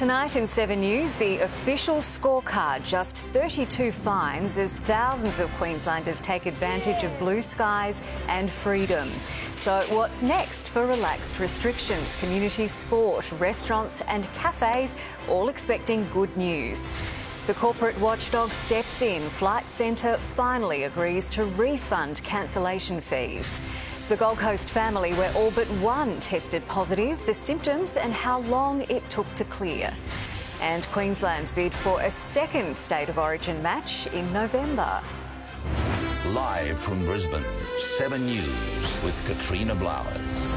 Tonight in 7 News, the official scorecard, just 32 fines as thousands of Queenslanders take advantage of blue skies and freedom. So what's next for relaxed restrictions? Community sport, restaurants and cafes all expecting good news. The corporate watchdog steps in. Flight Centre finally agrees to refund cancellation fees. The Gold Coast family where all but one tested positive, the symptoms and how long it took to clear. And Queensland's bid for a second State of Origin match in November. Live from Brisbane, 7 News with Katrina Blowers.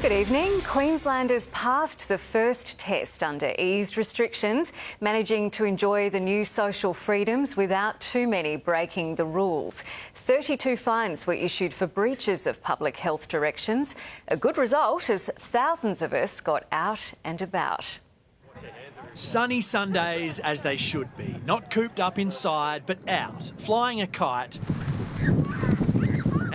Good evening. Queenslanders passed the first test under eased restrictions, managing to enjoy the new social freedoms without too many breaking the rules. 32 fines were issued for breaches of public health directions. A good result as thousands of us got out and about. Sunny Sundays as they should be, not cooped up inside but out, flying a kite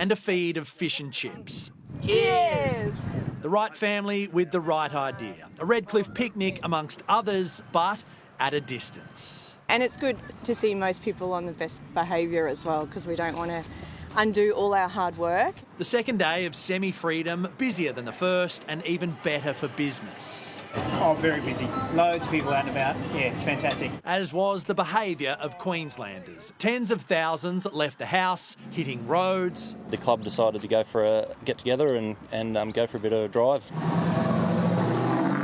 and a feed of fish and chips. Cheers! The right family with the right idea. A Redcliffe picnic amongst others, but at a distance. And it's good to see most people on the best behaviour as well, because we don't want to undo all our hard work. The second day of semi-freedom, busier than the first and even better for business. Oh, very busy. Loads of people out and about. Yeah, it's fantastic. As was the behaviour of Queenslanders. Tens of thousands left the house, hitting roads. The club decided to go for a get-together and go for a bit of a drive.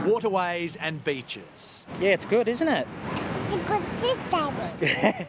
Waterways and beaches. Yeah, it's good, isn't it?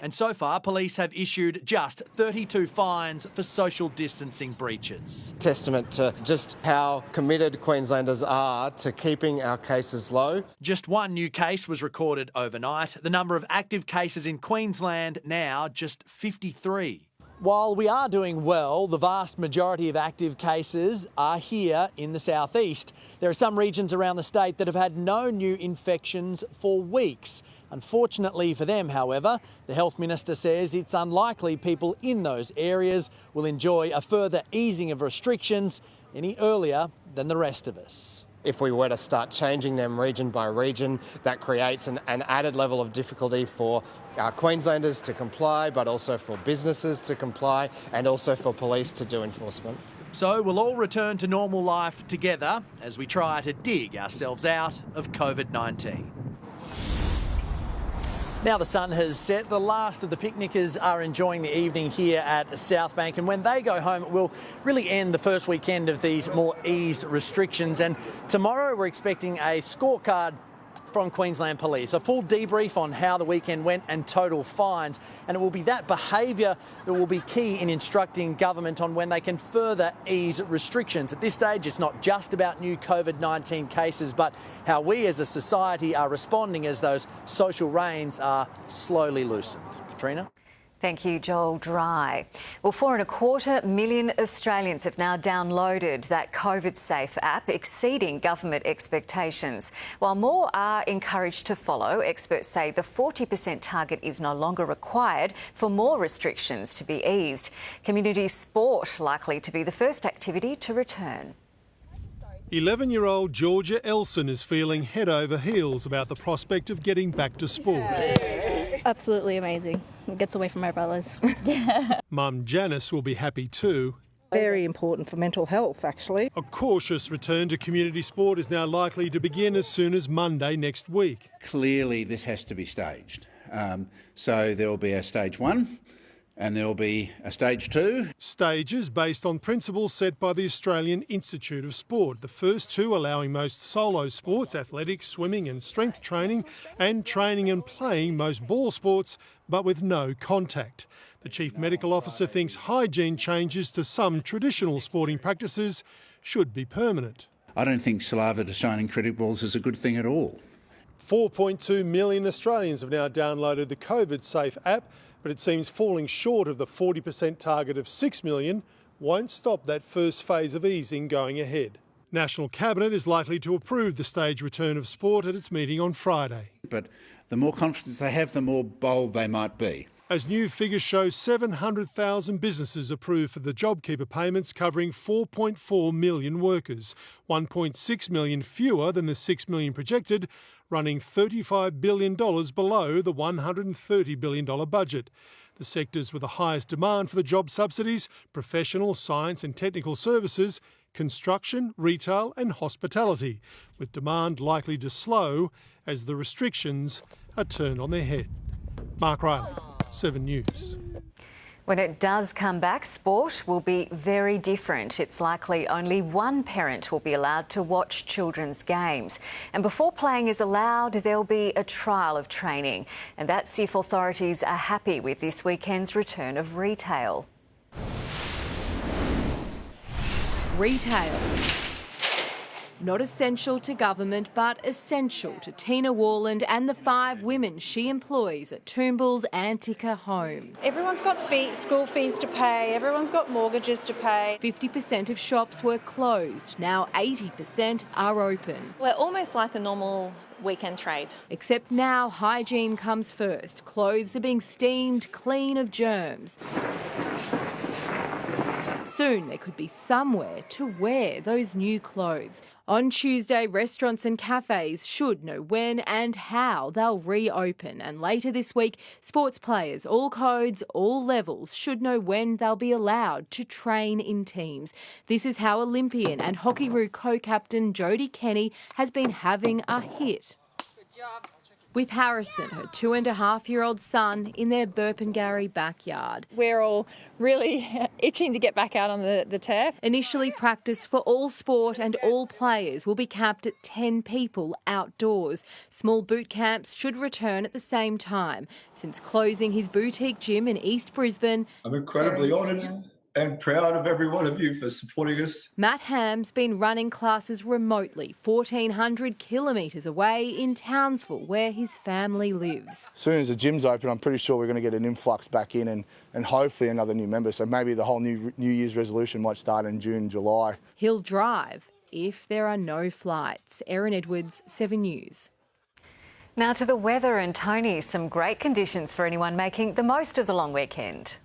And so far, police have issued just 32 fines for social distancing breaches. Testament to just how committed Queenslanders are to keeping our cases low. Just one new case was recorded overnight. The number of active cases in Queensland now just 53. While we are doing well, the vast majority of active cases are here in the southeast. There are some regions around the state that have had no new infections for weeks. Unfortunately for them, however, the Health Minister says it's unlikely people in those areas will enjoy a further easing of restrictions any earlier than the rest of us. If we were to start changing them region by region, that creates an added level of difficulty for our Queenslanders to comply, but also for businesses to comply and also for police to do enforcement. So we'll all return to normal life together as we try to dig ourselves out of COVID-19. Now the sun has set. The last of the picnickers are enjoying the evening here at South Bank, and when they go home, it will really end the first weekend of these more eased restrictions. And tomorrow we're expecting a scorecard from Queensland Police, a full debrief on how the weekend went and total fines. And it will be that behaviour that will be key in instructing government on when they can further ease restrictions. At this stage, it's not just about new COVID-19 cases, but how we as a society are responding as those social reins are slowly loosened. Katrina? Thank you, Joel Dry. Well, 4.25 million Australians have now downloaded that COVID-safe app, exceeding government expectations. While more are encouraged to follow, experts say the 40% target is no longer required for more restrictions to be eased. Community sport likely to be the first activity to return. 11-year-old Georgia Elson is feeling head over heels about the prospect of getting back to sport. Absolutely amazing. It gets away from my brothers. Mum Janice will be happy too. Very important for mental health, actually. A cautious return to community sport is now likely to begin as soon as Monday next week. Clearly this has to be staged. So there will be a stage 1 and there will be a stage 2. Stages based on principles set by the Australian Institute of Sport. The first 2 allowing most solo sports, athletics, swimming and strength training, and training and playing most ball sports, but with no contact. The Chief Medical Officer thinks hygiene changes to some traditional sporting practices should be permanent. I don't think saliva to shining cricket balls is a good thing at all. 4.2 million Australians have now downloaded the COVID-safe app, but it seems falling short of the 40% target of 6 million won't stop that first phase of easing going ahead. National Cabinet is likely to approve the staged return of sport at its meeting on Friday. But the more confidence they have, the more bold they might be. as new figures show 700,000 businesses approved for the JobKeeper payments covering 4.4 million workers, 1.6 million fewer than the 6 million projected, running $35 billion below the $130 billion budget. The sectors with the highest demand for the job subsidies: professional, science and technical services, construction, retail and hospitality, with demand likely to slow as the restrictions are turned on their head. Mark Riley, 7 News. When it does come back, sport will be very different. It's likely only one parent will be allowed to watch children's games. And before playing is allowed, there'll be a trial of training. And that's if authorities are happy with this weekend's return of retail. Retail. Not essential to government, but essential to Tina Warland and the 5 women she employs at Toombul's Antica home. Everyone's got school fees to pay, everyone's got mortgages to pay. 50% of shops were closed, now 80% are open. We're almost like a normal weekend trade. Except now hygiene comes first. Clothes are being steamed clean of germs. Soon there could be somewhere to wear those new clothes. On Tuesday, restaurants and cafes should know when and how they'll reopen. And later this week, sports players, all codes, all levels, should know when they'll be allowed to train in teams. This is how Olympian and Hockeyroos co-captain Jodie Kenny has been having a hit. Good job. With Harrison, her 2.5-year-old son, in their Burpengary backyard. We're all really itching to get back out on the turf. Initially, practice for all sport and all players will be capped at 10 people outdoors. Small boot camps should return at the same time. Since closing his boutique gym in East Brisbane, I'm incredibly honoured and proud of every one of you for supporting us. Matt Ham's been running classes remotely, 1,400 kilometres away in Townsville, where his family lives. As soon as the gym's open, I'm pretty sure we're going to get an influx back in and hopefully another new member. So maybe the whole New Year's resolution might start in June, July. He'll drive if there are no flights. Erin Edwards, 7 News. Now to the weather, and Tony, some great conditions for anyone making the most of the long weekend.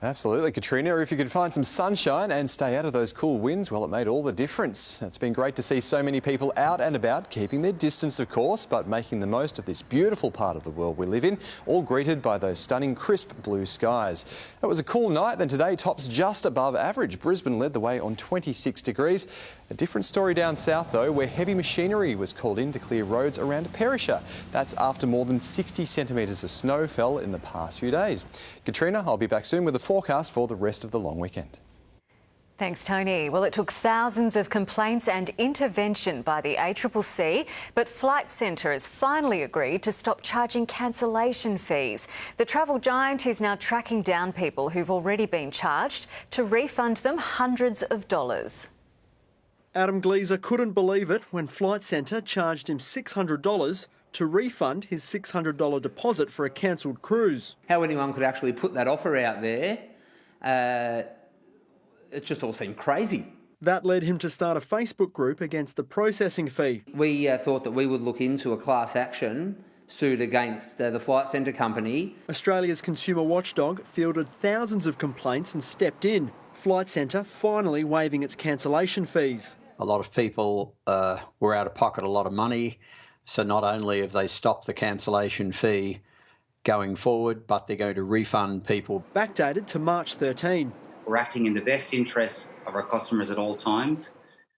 Absolutely, Katrina. If you could find some sunshine and stay out of those cool winds, well, it made all the difference. It's been great to see so many people out and about, keeping their distance, of course, but making the most of this beautiful part of the world we live in, all greeted by those stunning, crisp blue skies. It was a cool night, then today tops just above average. Brisbane led the way on 26 degrees. A different story down south, though, where heavy machinery was called in to clear roads around Perisher. That's after more than 60 centimetres of snow fell in the past few days. Katrina, I'll be back soon with a forecast for the rest of the long weekend. Thanks, Tony. Well, it took thousands of complaints and intervention by the ACCC, but Flight Centre has finally agreed to stop charging cancellation fees. The travel giant is now tracking down people who've already been charged to refund them hundreds of dollars. Adam Gleeser couldn't believe it when Flight Centre charged him $600 to refund his $600 deposit for a cancelled cruise. How anyone could actually put that offer out there, it just all seemed crazy. That led him to start a Facebook group against the processing fee. We thought that we would look into a class action suit against the Flight Centre company. Australia's consumer watchdog fielded thousands of complaints and stepped in. Flight Centre finally waiving its cancellation fees. A lot of people were out of pocket a lot of money, so not only have they stopped the cancellation fee going forward, but they're going to refund people. Backdated to March 13. We're acting in the best interests of our customers at all times,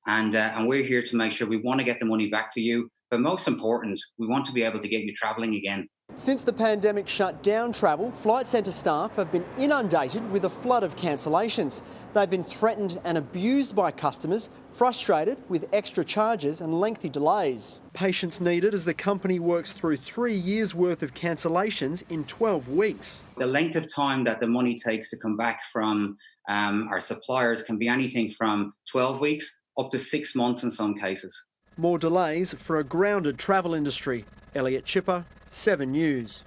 and we're here to make sure we want to get the money back for you, but most important, we want to be able to get you travelling again. Since the pandemic shut down travel, Flight Centre staff have been inundated with a flood of cancellations. They've been threatened and abused by customers, frustrated with extra charges and lengthy delays. Patience needed as the company works through 3 years' worth of cancellations in 12 weeks. The length of time that the money takes to come back from our suppliers can be anything from 12 weeks up to 6 months in some cases. More delays for a grounded travel industry. Elliot Chipper, 7 News.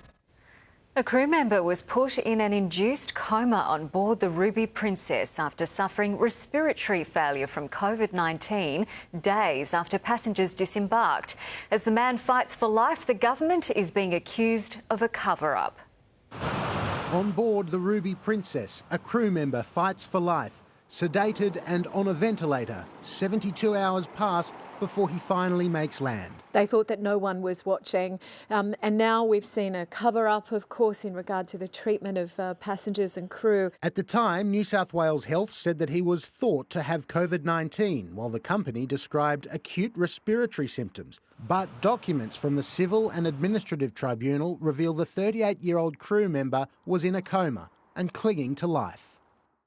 A crew member was put in an induced coma on board the Ruby Princess after suffering respiratory failure from COVID-19 days after passengers disembarked. As the man fights for life, the government is being accused of a cover-up. On board the Ruby Princess, a crew member fights for life, sedated and on a ventilator. 72 hours pass before he finally makes land. They thought that no one was watching, and now we've seen a cover-up, of course, in regard to the treatment of passengers and crew. At the time, New South Wales Health said that he was thought to have COVID-19, while the company described acute respiratory symptoms. But documents from the Civil and Administrative Tribunal reveal the 38-year-old crew member was in a coma and clinging to life.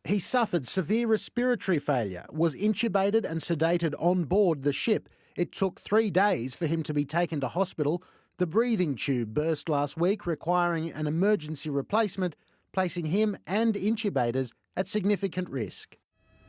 He suffered severe respiratory failure, was intubated and sedated on board the ship. It took 3 days for him to be taken to hospital. The breathing tube burst last week, requiring an emergency replacement, placing him and intubators at significant risk.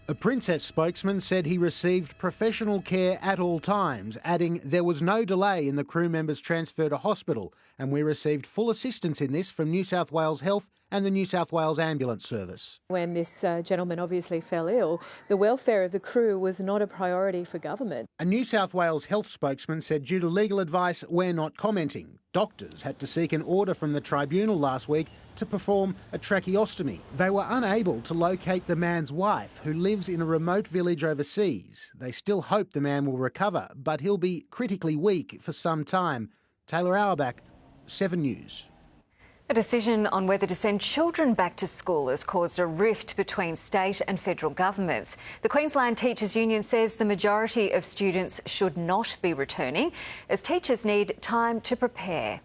A Princess spokesman said he received professional care at all times, adding there was no delay in the crew member's transfer to hospital, and we received full assistance in this from New South Wales Health and the New South Wales Ambulance Service. When this gentleman obviously fell ill, the welfare of the crew was not a priority for government. A New South Wales Health spokesman said due to legal advice, we're not commenting. Doctors had to seek an order from the tribunal last week to perform a tracheostomy. They were unable to locate the man's wife, who lives in a remote village overseas. They still hope the man will recover, but he'll be critically weak for some time. Taylor Auerbach, 7 News. A decision on whether to send children back to school has caused a rift between state and federal governments. The Queensland Teachers Union says the majority of students should not be returning, as teachers need time to prepare.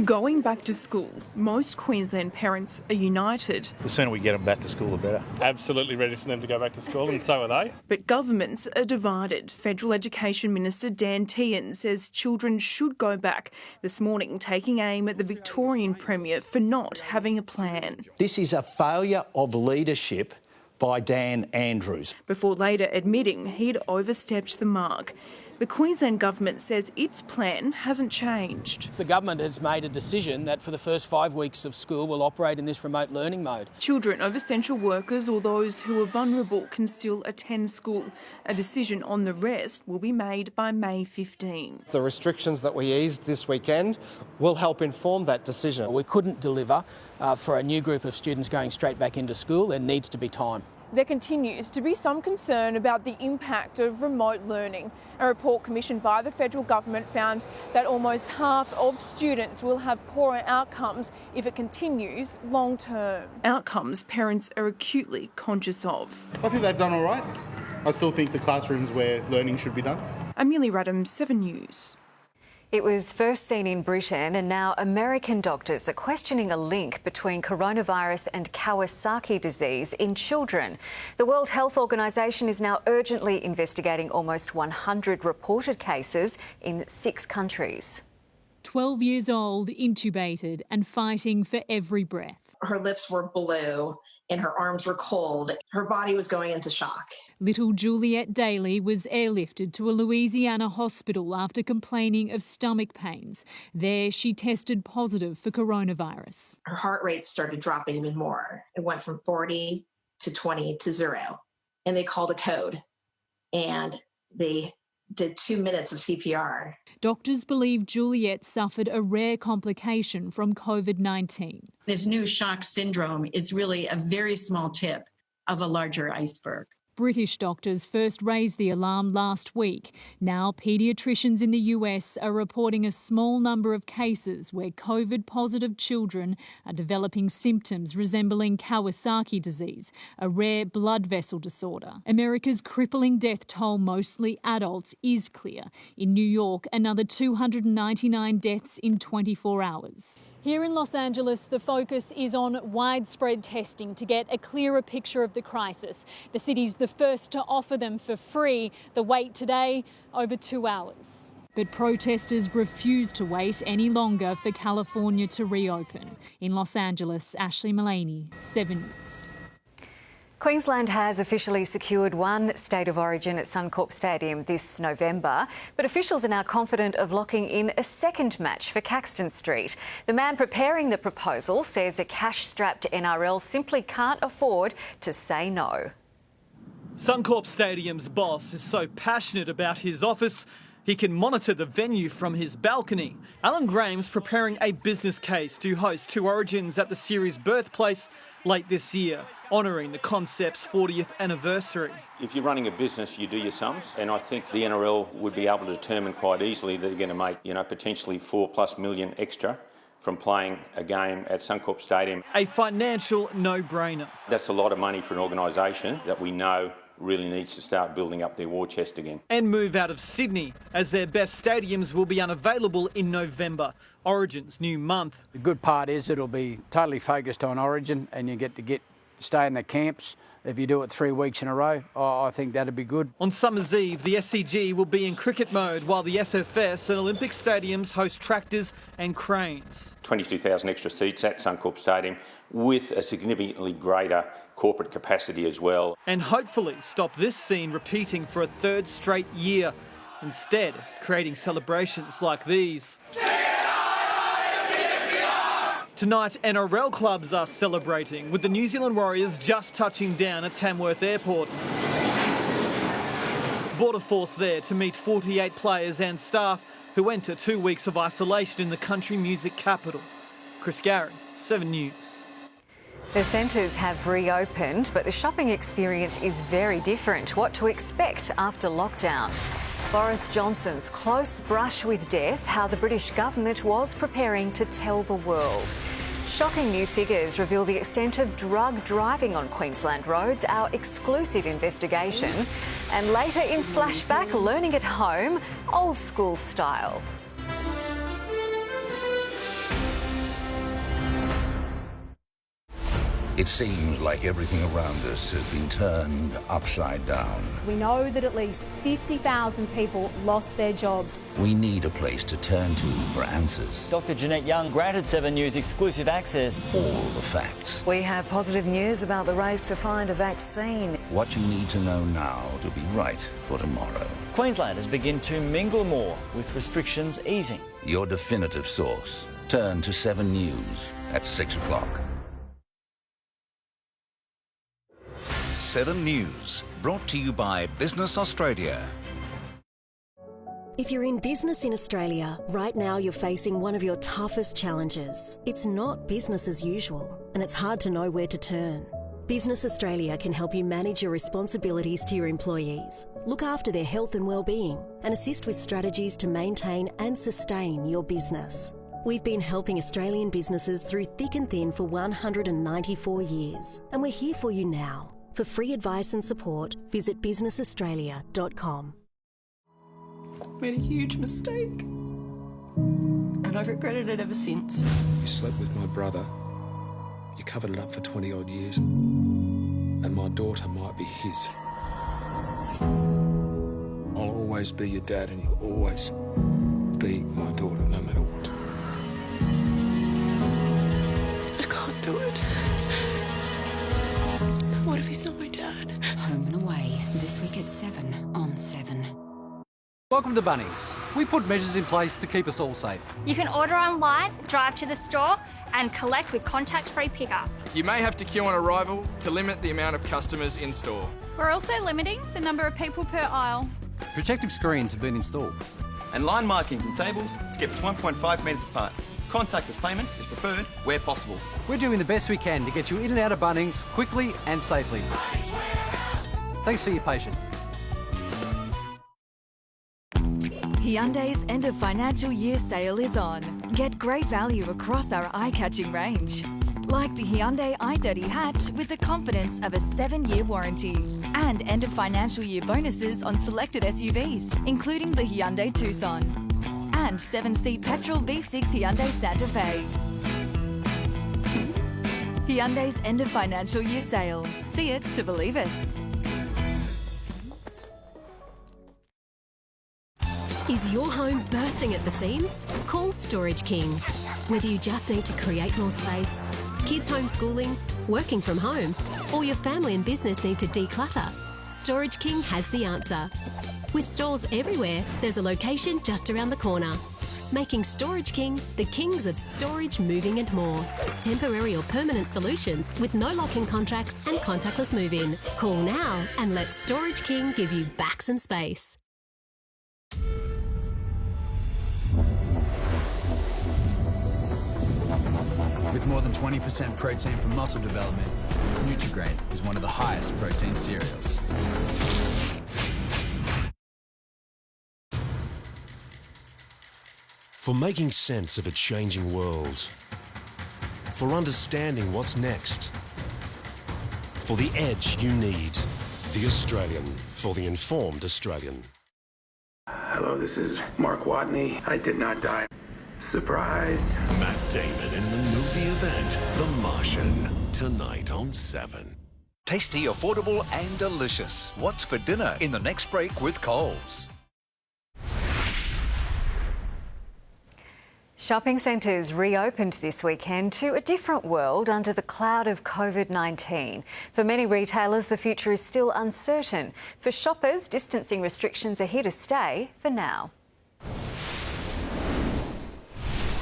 Going back to school, most Queensland parents are united. The sooner we get them back to school, the better. Absolutely ready for them to go back to school, and so are they. But governments are divided. Federal Education Minister Dan Tehan says children should go back, this morning taking aim at the Victorian Premier for not having a plan. This is a failure of leadership by Dan Andrews. Before later admitting he'd overstepped the mark. The Queensland Government says its plan hasn't changed. The government has made a decision that for the first 5 weeks of school will operate in this remote learning mode. Children of essential workers or those who are vulnerable can still attend school. A decision on the rest will be made by May 15. The restrictions that we eased this weekend will help inform that decision. We couldn't deliver for a new group of students going straight back into school. There needs to be time. There continues to be some concern about the impact of remote learning. A report commissioned by the federal government found that almost half of students will have poorer outcomes if it continues long term. Outcomes parents are acutely conscious of. I think they've done all right. I still think the classrooms where learning should be done. Amelia Radham, 7 News. It was first seen in Britain, and now American doctors are questioning a link between coronavirus and Kawasaki disease in children. The World Health Organization is now urgently investigating almost 100 reported cases in 6 countries. 12 years old, intubated and fighting for every breath. Her lips were blue and her arms were cold. Her body was going into shock. Little Juliet Daly was airlifted to a Louisiana hospital after complaining of stomach pains. There, she tested positive for coronavirus. Her heart rate started dropping even more. It went from 40 to 20 to 0. And they called a code and they did 2 minutes of CPR. Doctors believe Juliet suffered a rare complication from COVID-19. This new shock syndrome is really a very small tip of a larger iceberg. British doctors first raised the alarm last week. Now paediatricians in the US are reporting a small number of cases where COVID-positive children are developing symptoms resembling Kawasaki disease, a rare blood vessel disorder. America's crippling death toll, mostly adults, is clear. In New York, another 299 deaths in 24 hours. Here in Los Angeles, the focus is on widespread testing to get a clearer picture of the crisis. The city's the first to offer them for free. The wait today, over 2 hours. But protesters refuse to wait any longer for California to reopen. In Los Angeles, Ashley Mullaney, 7 News. Queensland has officially secured one state of origin at Suncorp Stadium this November, but officials are now confident of locking in a second match for Caxton Street. The man preparing the proposal says a cash-strapped NRL simply can't afford to say no. Suncorp Stadium's boss is so passionate about his office, He can monitor the venue from his balcony. Alan Graham's preparing a business case to host two Origins at the series' birthplace late this year, honouring the concept's 40th anniversary. If you're running a business, you do your sums, and I think the NRL would be able to determine quite easily that they're going to make, potentially $4+ million extra from playing a game at Suncorp Stadium. A financial no-brainer. That's a lot of money for an organisation that we know really needs to start building up their war chest again. And move out of Sydney, as their best stadiums will be unavailable in November, Origin's new month. The good part is it'll be totally focused on Origin, and you get to stay in the camps. If you do it 3 weeks in a row, I think that'd be good. On Summer's Eve, the SCG will be in cricket mode, while the SFS and Olympic stadiums host tractors and cranes. 22,000 extra seats at Suncorp Stadium with a significantly greater corporate capacity as well. And hopefully stop this scene repeating for a third straight year, instead creating celebrations like these. Tonight, NRL clubs are celebrating, with the New Zealand Warriors just touching down at Tamworth Airport. Border Force there to meet 48 players and staff who enter 2 weeks of isolation in the country music capital. Chris Garrett, 7 News. The centres have reopened, but the shopping experience is very different. What to expect after lockdown? Boris Johnson's close brush with death, how the British government was preparing to tell the world. Shocking new figures reveal the extent of drug driving on Queensland roads, our exclusive investigation. And later in Flashback, learning at home, old school style. It seems like everything around us has been turned upside down. We know that at least 50,000 people lost their jobs. We need a place to turn to for answers. Dr. Jeanette Young granted 7 News exclusive access. All the facts. We have positive news about the race to find a vaccine. What you need to know now to be right for tomorrow. Queenslanders begin to mingle more with restrictions easing. Your definitive source. Turn to 7 News at 6 o'clock. 7 News, brought to you by Business Australia. If you're in business in Australia, right now you're facing one of your toughest challenges. It's not business as usual, and it's hard to know where to turn. Business Australia can help you manage your responsibilities to your employees, look after their health and well-being, and assist with strategies to maintain and sustain your business. We've been helping Australian businesses through thick and thin for 194 years, and we're here for you now. For free advice and support, visit businessaustralia.com. Made a huge mistake, and I've regretted it ever since. You slept with my brother, you covered it up for 20 odd years, and my daughter might be his. I'll always be your dad, and you'll always be my daughter, no matter what. I can't do it. What if he's not my dad? Home and Away, this week at 7 on 7. Welcome to Bunnings. We put measures in place to keep us all safe. You can order online, drive to the store and collect with contact-free pickup. You may have to queue on arrival to limit the amount of customers in store. We're also limiting the number of people per aisle. Protective screens have been installed. And line markings and tables to keep us 1.5 metres apart. Contactless payment is preferred where possible. We're doing the best we can to get you in and out of Bunnings quickly and safely. Thanks for your patience. Hyundai's end of financial year sale is on. Get great value across our eye-catching range. Like the Hyundai i30 hatch with the confidence of a 7-year warranty. And end of financial year bonuses on selected SUVs, including the Hyundai Tucson. And 7-seat petrol V6 Hyundai Santa Fe. Hyundai's end of financial year sale. See it to believe it. Is your home bursting at the seams? Call Storage King. Whether you just need to create more space, kids homeschooling, working from home, or your family and business need to declutter, Storage King has the answer. With stores everywhere, there's a location just around the corner. Making Storage King the kings of storage, moving and more. Temporary or permanent solutions with no lock-in contracts and contactless move-in. Call now and let Storage King give you back some space. With more than 20% protein for muscle development, Nutri-Grain is one of the highest protein cereals. For making sense of a changing world. For understanding what's next. For the edge you need. The Australian, for the informed Australian. Hello, this is Mark Watney. I did not die. Surprise. Matt Damon in the movie event, The Martian, tonight on 7. Tasty, affordable and delicious. What's for dinner in the next break with Coles? Shopping centres reopened this weekend to a different world under the cloud of COVID-19. For many retailers, the future is still uncertain. For shoppers, distancing restrictions are here to stay for now.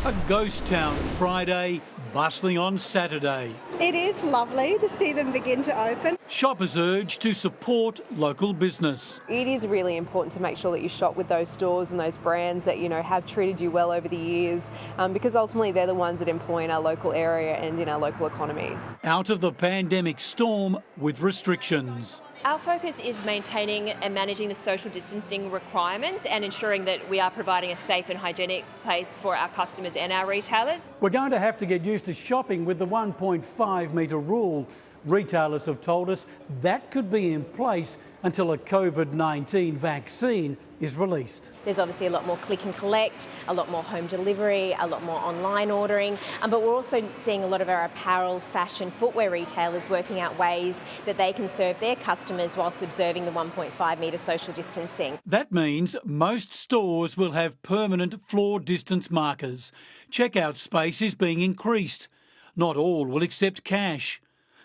A ghost town Friday, bustling on Saturday. It is lovely to see them begin to open. Shoppers urged to support local business. It is really important to make sure that you shop with those stores and those brands that, have treated you well over the years, because ultimately they're the ones that employ in our local area and in our local economies. Out of the pandemic storm with restrictions. Our focus is maintaining and managing the social distancing requirements and ensuring that we are providing a safe and hygienic place for our customers and our retailers. We're going to have to get used to shopping with the 1.5 metre rule. Retailers have told us that could be in place until a COVID-19 vaccine is released. There's obviously a lot more click and collect, a lot more home delivery, a lot more online ordering, but we're also seeing a lot of our apparel, fashion, footwear retailers working out ways that they can serve their customers whilst observing the 1.5 metre social distancing. That means most stores will have permanent floor distance markers. Checkout space is being increased. Not all will accept cash.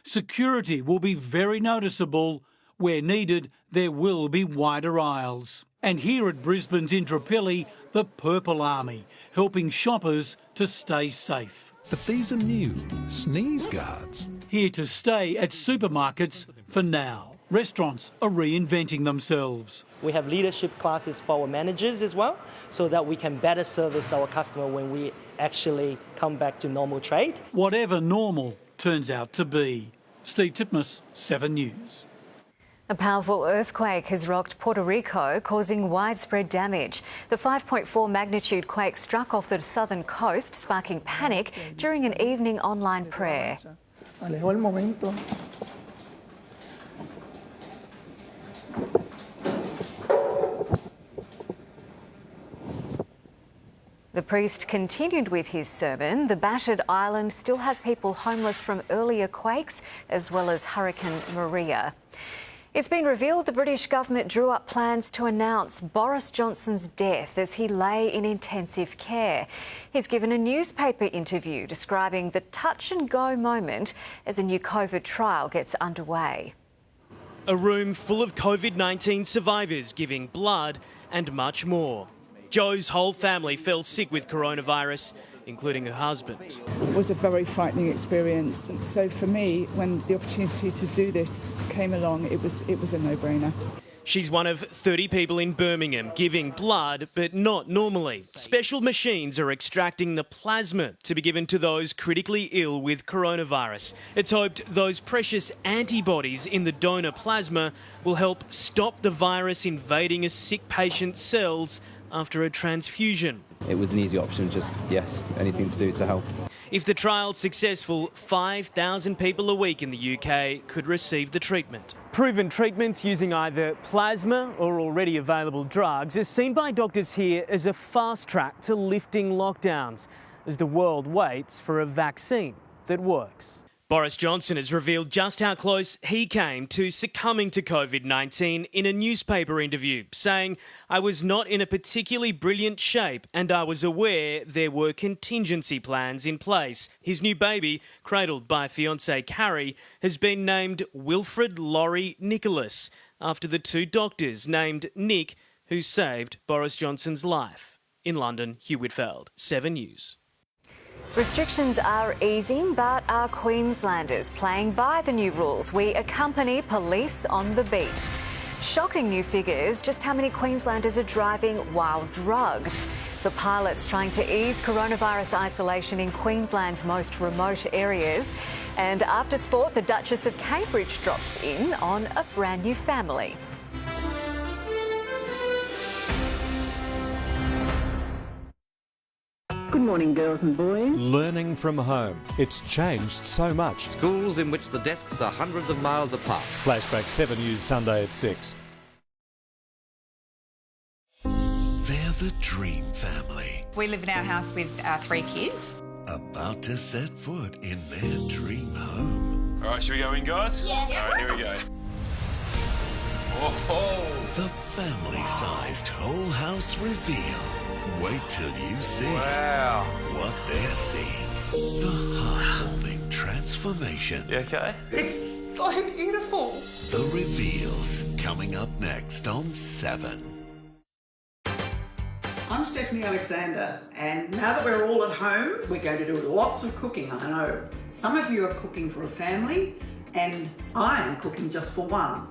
Security will be very noticeable. Where needed, there will be wider aisles. And here at Brisbane's Intrapilli, the Purple Army, helping shoppers to stay safe. But these are new sneeze guards. Here to stay at supermarkets for now. Restaurants are reinventing themselves. We have leadership classes for our managers as well, so that we can better service our customer when we actually come back to normal trade. Whatever normal turns out to be. Steve Titmus, 7 News. A powerful earthquake has rocked Puerto Rico, causing widespread damage. The 5.4 magnitude quake struck off the southern coast, sparking panic during an evening online prayer. The priest continued with his sermon. The battered island still has people homeless from earlier quakes, as well as Hurricane Maria. It's been revealed the British government drew up plans to announce Boris Johnson's death as he lay in intensive care. He's given a newspaper interview describing the touch-and-go moment as a new COVID trial gets underway. A room full of COVID-19 survivors giving blood and much more. Jo's whole family fell sick with coronavirus, including her husband. It was a very frightening experience. So for me, when the opportunity to do this came along, it was a no-brainer. She's one of 30 people in Birmingham giving blood, but not normally. Special machines are extracting the plasma to be given to those critically ill with coronavirus. It's hoped those precious antibodies in the donor plasma will help stop the virus invading a sick patient's cells after a transfusion. It was an easy option, just, yes, anything to do to help. If the trial's successful, 5,000 people a week in the UK could receive the treatment. Proven treatments using either plasma or already available drugs is seen by doctors here as a fast track to lifting lockdowns as the world waits for a vaccine that works. Boris Johnson has revealed just how close he came to succumbing to COVID-19 in a newspaper interview, saying, "I was not in a particularly brilliant shape and I was aware there were contingency plans in place." His new baby, cradled by fiancée Carrie, has been named Wilfred Laurie Nicholas, after the two doctors named Nick, who saved Boris Johnson's life. In London, Hugh Whitfield, 7 News. Restrictions are easing, but are Queenslanders playing by the new rules? We accompany police on the beat. Shocking new figures, just how many Queenslanders are driving while drugged. The pilots trying to ease coronavirus isolation in Queensland's most remote areas. And after sport, the Duchess of Cambridge drops in on a brand new family. Good morning, girls and boys. Learning from home. It's changed so much. Schools in which the desks are hundreds of miles apart. Flashback 7 News Sunday at 6. They're the dream family. We live in our house with our 3 kids. About to set foot in their dream home. All right, should we go in, guys? Yeah. All right, here we go. Oh, The family-sized whole house reveal. Wait till you see what they're seeing. The heartwarming transformation. You okay? It's so beautiful. The reveals coming up next on 7. I'm Stephanie Alexander, and now that we're all at home, we're going to do lots of cooking. I know some of you are cooking for a family, and I am cooking just for one.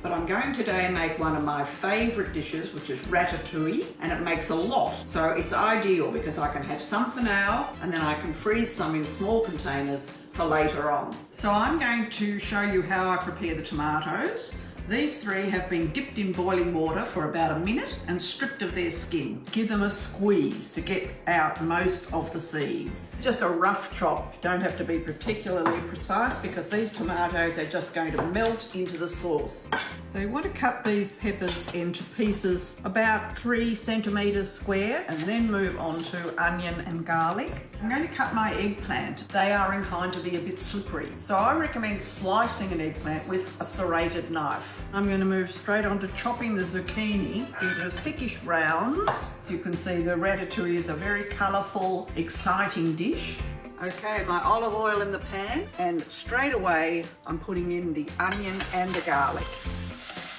But I'm going today make one of my favourite dishes, which is ratatouille, and it makes a lot. So it's ideal because I can have some for now, and then I can freeze some in small containers for later on. So I'm going to show you how I prepare the tomatoes. These 3 have been dipped in boiling water for about a minute and stripped of their skin. Give them a squeeze to get out most of the seeds. Just a rough chop. You don't have to be particularly precise because these tomatoes are just going to melt into the sauce. So you want to cut these peppers into pieces about 3 centimetres square and then move on to onion and garlic. I'm going to cut my eggplant. They are inclined to be a bit slippery. So I recommend slicing an eggplant with a serrated knife. I'm going to move straight on to chopping the zucchini into thickish rounds. As you can see, the ratatouille is a very colourful, exciting dish. Okay, my olive oil in the pan, and straight away I'm putting in the onion and the garlic.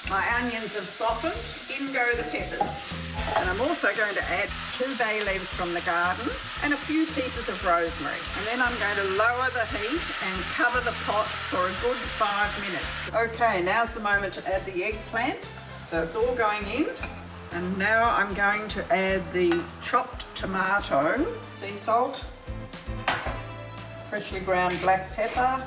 My onions have softened, in go the peppers. And I'm also going to add 2 bay leaves from the garden and a few pieces of rosemary. And then I'm going to lower the heat and cover the pot for a good 5 minutes. Okay, now's the moment to add the eggplant. So it's all going in. And now I'm going to add the chopped tomato, sea salt, freshly ground black pepper,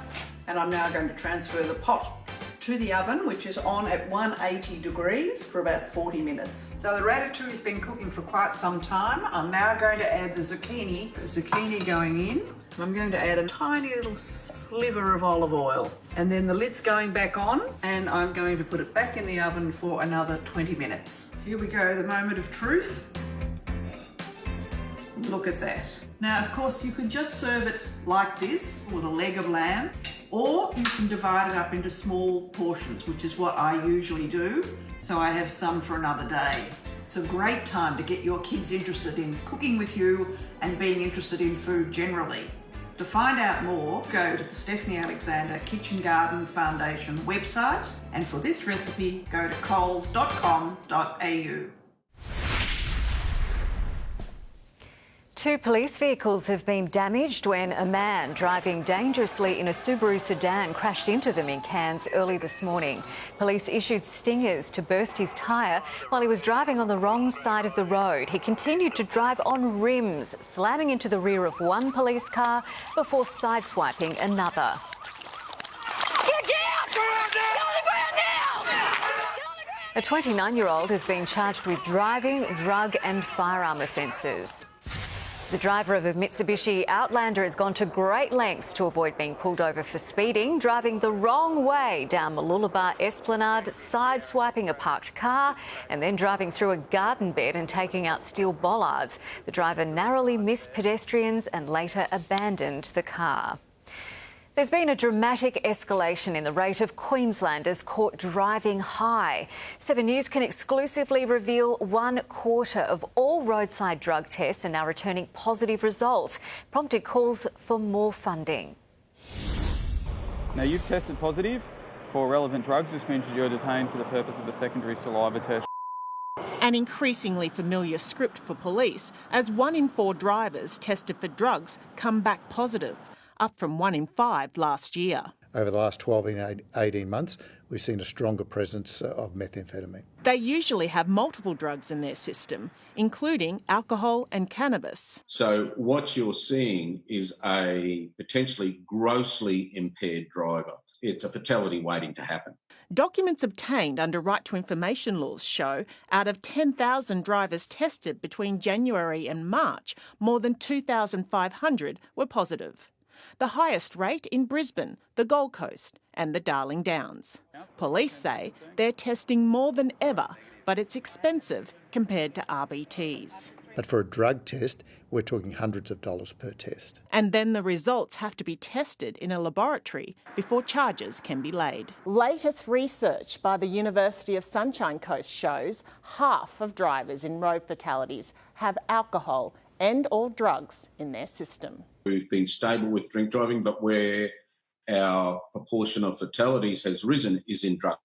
and I'm now going to transfer the pot to the oven, which is on at 180 degrees for about 40 minutes. So the ratatouille's been cooking for quite some time. I'm now going to add the zucchini. The zucchini going in. I'm going to add a tiny little sliver of olive oil. And then the lid's going back on, and I'm going to put it back in the oven for another 20 minutes. Here we go, the moment of truth. Look at that. Now, of course, you could just serve it like this with a leg of lamb, or you can divide it up into small portions, which is what I usually do, so I have some for another day. It's a great time to get your kids interested in cooking with you and being interested in food generally. To find out more, go to the Stephanie Alexander Kitchen Garden Foundation website, and for this recipe, go to coles.com.au. 2 police vehicles have been damaged when a man driving dangerously in a Subaru sedan crashed into them in Cairns early this morning. Police issued stingers to burst his tyre while he was driving on the wrong side of the road. He continued to drive on rims, slamming into the rear of one police car before sideswiping another. Get down! Get on the ground now! A 29-year-old has been charged with driving, drug and firearm offences. The driver of a Mitsubishi Outlander has gone to great lengths to avoid being pulled over for speeding, driving the wrong way down Mooloolaba Esplanade, sideswiping a parked car and then driving through a garden bed and taking out steel bollards. The driver narrowly missed pedestrians and later abandoned the car. There's been a dramatic escalation in the rate of Queenslanders caught driving high. 7 News can exclusively reveal 1/4 of all roadside drug tests are now returning positive results, prompted calls for more funding. Now, you've tested positive for relevant drugs. This means you're detained for the purpose of a secondary saliva test. An increasingly familiar script for police, as 1 in 4 drivers tested for drugs come back positive, up from 1 in 5 last year. over the last 12 and 18 months, we've seen a stronger presence of methamphetamine. They usually have multiple drugs in their system, including alcohol and cannabis. So what you're seeing is a potentially grossly impaired driver. It's a fatality waiting to happen. Documents obtained under right to information laws show out of 10,000 drivers tested between January and March, more than 2,500 were positive. The highest rate in Brisbane, the Gold Coast and the Darling Downs. Police say they're testing more than ever, but it's expensive compared to RBTs. But for a drug test, we're talking hundreds of dollars per test. And then the results have to be tested in a laboratory before charges can be laid. Latest research by the University of Sunshine Coast shows half of drivers in road fatalities have alcohol and or drugs in their system. We've been stable with drink driving, but where our proportion of fatalities has risen is in drug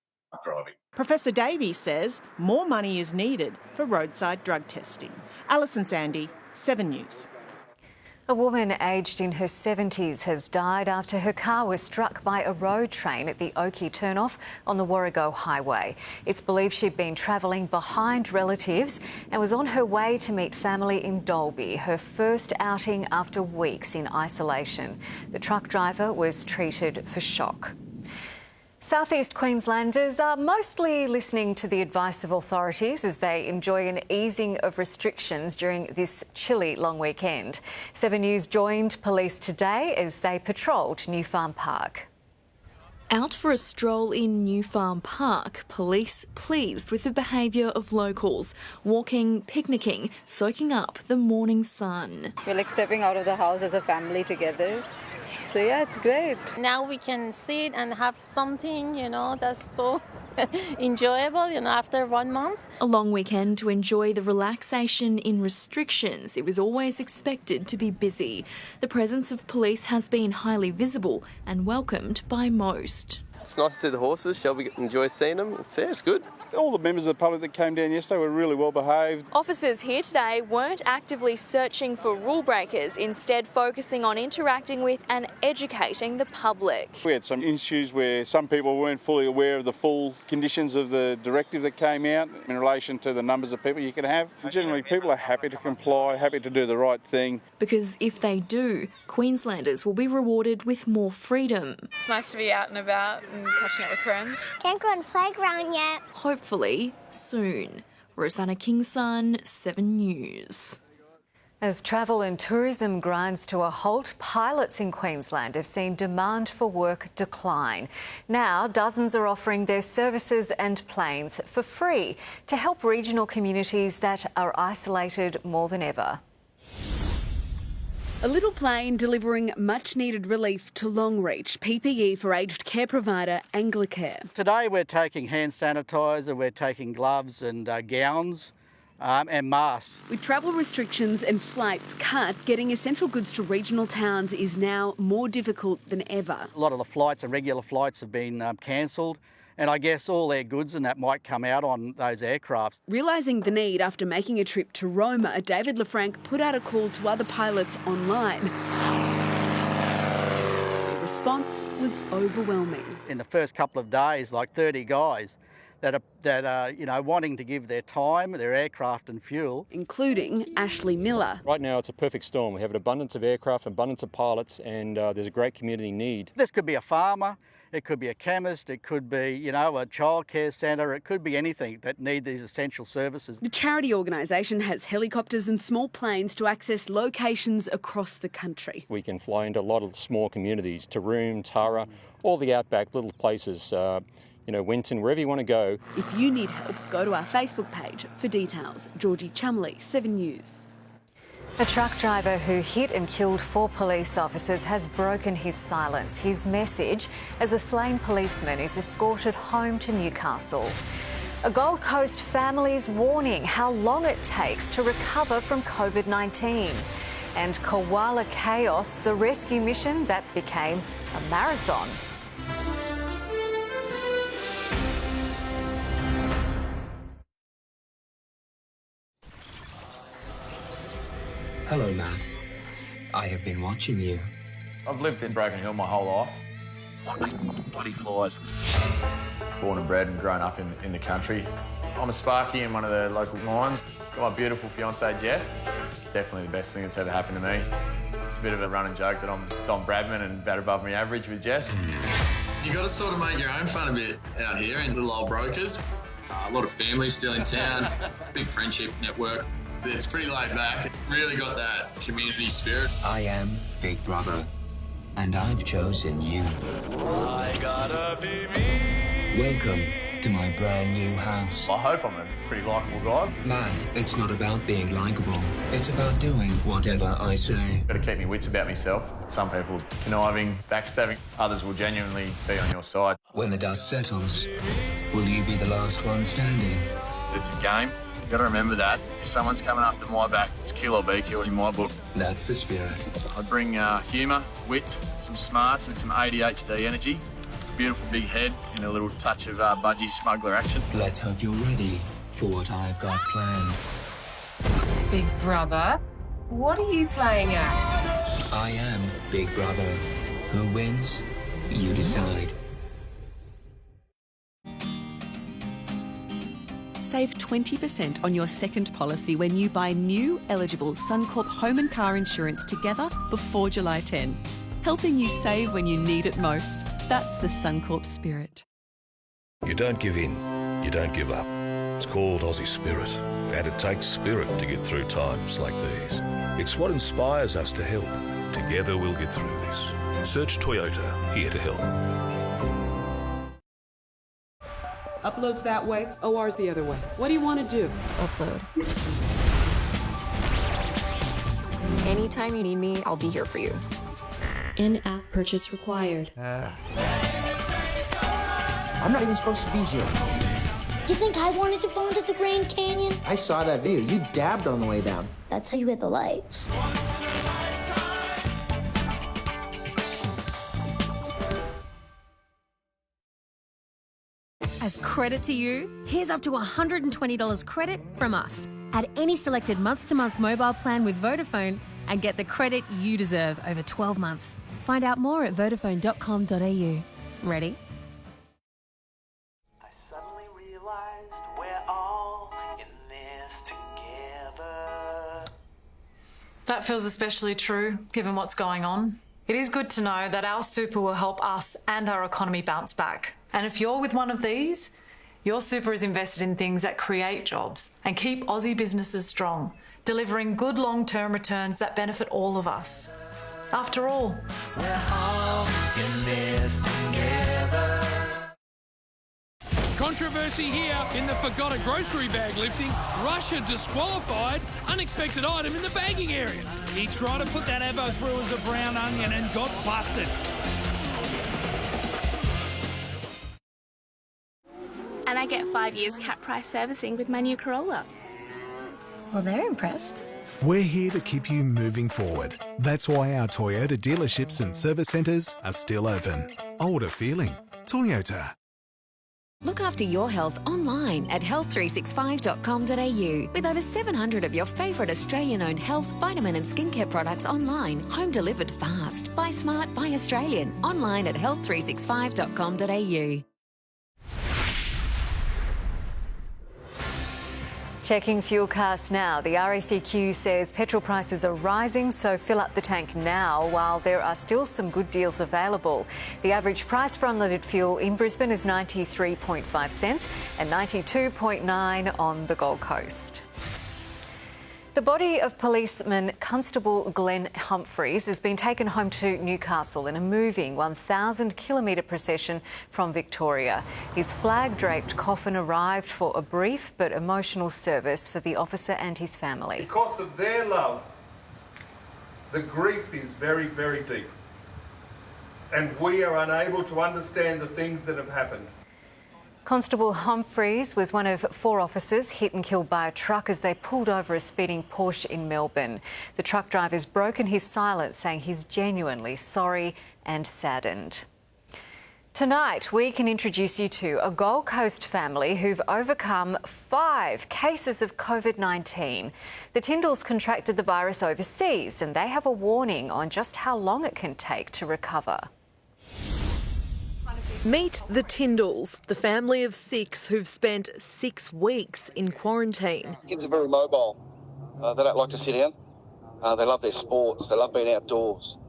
driving. Professor Davies says more money is needed for roadside drug testing. Alison Sandy, 7 News. A woman aged in her 70s has died after her car was struck by a road train at the Oakey turnoff on the Warrego Highway. It's believed she'd been travelling behind relatives and was on her way to meet family in Dalby, her first outing after weeks in isolation. The truck driver was treated for shock. Southeast Queenslanders are mostly listening to the advice of authorities as they enjoy an easing of restrictions during this chilly long weekend. 7 News joined police today as they patrolled New Farm Park. Out for a stroll in New Farm Park, police pleased with the behaviour of locals, walking, picnicking, soaking up the morning sun. We're like stepping out of the house as a family together. So yeah, it's great. Now we can sit and have something, that's so enjoyable, after 1 month. A long weekend to enjoy the relaxation in restrictions. It was always expected to be busy. The presence of police has been highly visible and welcomed by most. It's nice to see the horses. Shelby enjoys seeing them. It's good. All the members of the public that came down yesterday were really well behaved. Officers here today weren't actively searching for rule breakers, instead focusing on interacting with and educating the public. We had some issues where some people weren't fully aware of the full conditions of the directive that came out in relation to the numbers of people you can have. Generally, people are happy to comply, happy to do the right thing. Because if they do, Queenslanders will be rewarded with more freedom. It's nice to be out and about and catching up with friends. Can't go on the playground yet. Hopefully soon. Rosanna Kingson, 7 News. As travel and tourism grinds to a halt, pilots in Queensland have seen demand for work decline. Now, dozens are offering their services and planes for free to help regional communities that are isolated more than ever. A little plane delivering much-needed relief to Longreach, PPE for aged care provider Anglicare. Today we're taking hand sanitiser, we're taking gloves and gowns and masks. With travel restrictions and flights cut, getting essential goods to regional towns is now more difficult than ever. A lot of the flights, the regular flights, have been cancelled. And I guess all their goods and that might come out on those aircrafts. Realising the need after making a trip to Roma, David LaFranc put out a call to other pilots online. The response was overwhelming. In the first couple of days, like 30 guys that are wanting to give their time, their aircraft and fuel. Including Ashley Miller. Right now it's a perfect storm. We have an abundance of aircraft, an abundance of pilots, and there's a great community need. This could be a farmer. It could be a chemist, it could be, a childcare centre, it could be anything that need these essential services. The charity organisation has helicopters and small planes to access locations across the country. We can fly into a lot of small communities, Taroom, Tara, all the outback little places, Winton, wherever you want to go. If you need help, go to our Facebook page for details. Georgie Chumley, 7 News. A truck driver who hit and killed 4 police officers has broken his silence. His message as a slain policeman is escorted home to Newcastle. A Gold Coast family's warning how long it takes to recover from COVID-19. And koala chaos, the rescue mission that became a marathon. Hello, Matt. I have been watching you. I've lived in Broken Hill my whole life. Bloody flies. Born and bred and grown up in the country. I'm a Sparky in one of the local mines. Got my beautiful fiancée, Jess. Definitely the best thing that's ever happened to me. It's a bit of a running joke that I'm Don Bradman and about above my average with Jess. You got to sort of make your own fun a bit out here in little old Brokers. A lot of families still in town, big friendship network. It's pretty laid back. Really got that community spirit. I am Big Brother, and I've chosen you. I gotta be me. Welcome to my brand new house. I hope I'm a pretty likeable guy. Lad, it's not about being likeable. It's about doing whatever I say. Got to keep my wits about myself. Some people conniving, backstabbing. Others will genuinely be on your side. When the dust settles, will you be the last one standing? It's a game. You've got to remember that. If someone's coming after my back, it's kill or be killed in my book. That's the spirit. I bring humour, wit, some smarts and some ADHD energy. Beautiful big head and a little touch of budgie smuggler action. Let's hope you're ready for what I've got planned. Big Brother, what are you playing at? I am Big Brother. Who wins? You decide. Save 20% on your second policy when you buy new eligible Suncorp home and car insurance together before July 10. Helping you save when you need it most. That's the Suncorp spirit. You don't give in, you don't give up. It's called Aussie Spirit, and it takes spirit to get through times like these. It's what inspires us to help. Together we'll get through this. Search Toyota, here to help. Upload's that way, OR's the other way. What do you want to do? Upload. Anytime you need me, I'll be here for you. In-app purchase required. I'm not even supposed to be here. You think I wanted to fall into the Grand Canyon? I saw that video. You dabbed on the way down. That's how you get the likes. As credit to you, here's up to $120 credit from us. Add any selected month-to-month mobile plan with Vodafone and get the credit you deserve over 12 months. Find out more at vodafone.com.au. Ready? I suddenly realized we're all in this together. That feels especially true, given what's going on. It is good to know that our super will help us and our economy bounce back. And if you're with one of these, your super is invested in things that create jobs and keep Aussie businesses strong, delivering good long-term returns that benefit all of us. After all, we're all in this together. Controversy here in the forgot a grocery bag lifting. Russia disqualified unexpected item in the bagging area. He tried to put that Evo through as a brown onion and got busted. And I get 5 years cap price servicing with my new Corolla. Well, they're impressed. We're here to keep you moving forward. That's why our Toyota dealerships and service centres are still open. Older feeling. Toyota. Look after your health online at health365.com.au with over 700 of your favourite Australian-owned health, vitamin and skincare products online, home delivered fast. Buy smart, buy Australian. Online at health365.com.au. Checking Fuelcast now. The RACQ says petrol prices are rising, so fill up the tank now while there are still some good deals available. The average price for unleaded fuel in Brisbane is 93.5 cents and 92.9 on the Gold Coast. The body of policeman Constable Glenn Humphreys has been taken home to Newcastle in a moving 1,000-kilometre procession from Victoria. His flag-draped coffin arrived for a brief but emotional service for the officer and his family. Because of their love, the grief is very, very deep. And we are unable to understand the things that have happened. Constable Humphreys was one of 4 officers hit and killed by a truck as they pulled over a speeding Porsche in Melbourne. The truck driver's broken his silence, saying he's genuinely sorry and saddened. Tonight, we can introduce you to a Gold Coast family who've overcome 5 cases of COVID-19. The Tyndalls contracted the virus overseas and they have a warning on just how long it can take to recover. Meet the Tyndalls, the family of 6 who've spent 6 weeks in quarantine. Kids are very mobile. They don't like to sit down. They love their sports. They love being outdoors.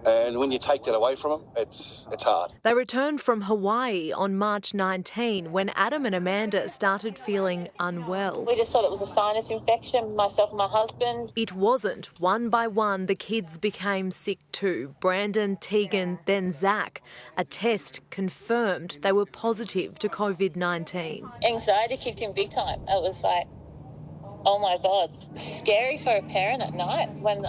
And when you take that away from them, it's hard. They returned from Hawaii on March 19 when Adam and Amanda started feeling unwell. We just thought it was a sinus infection, myself and my husband. It wasn't. One by one, the kids became sick too. Brandon, Tegan, then Zach. A test confirmed they were positive to COVID-19. Anxiety kicked in big time. It was like, oh my God, scary for a parent at night when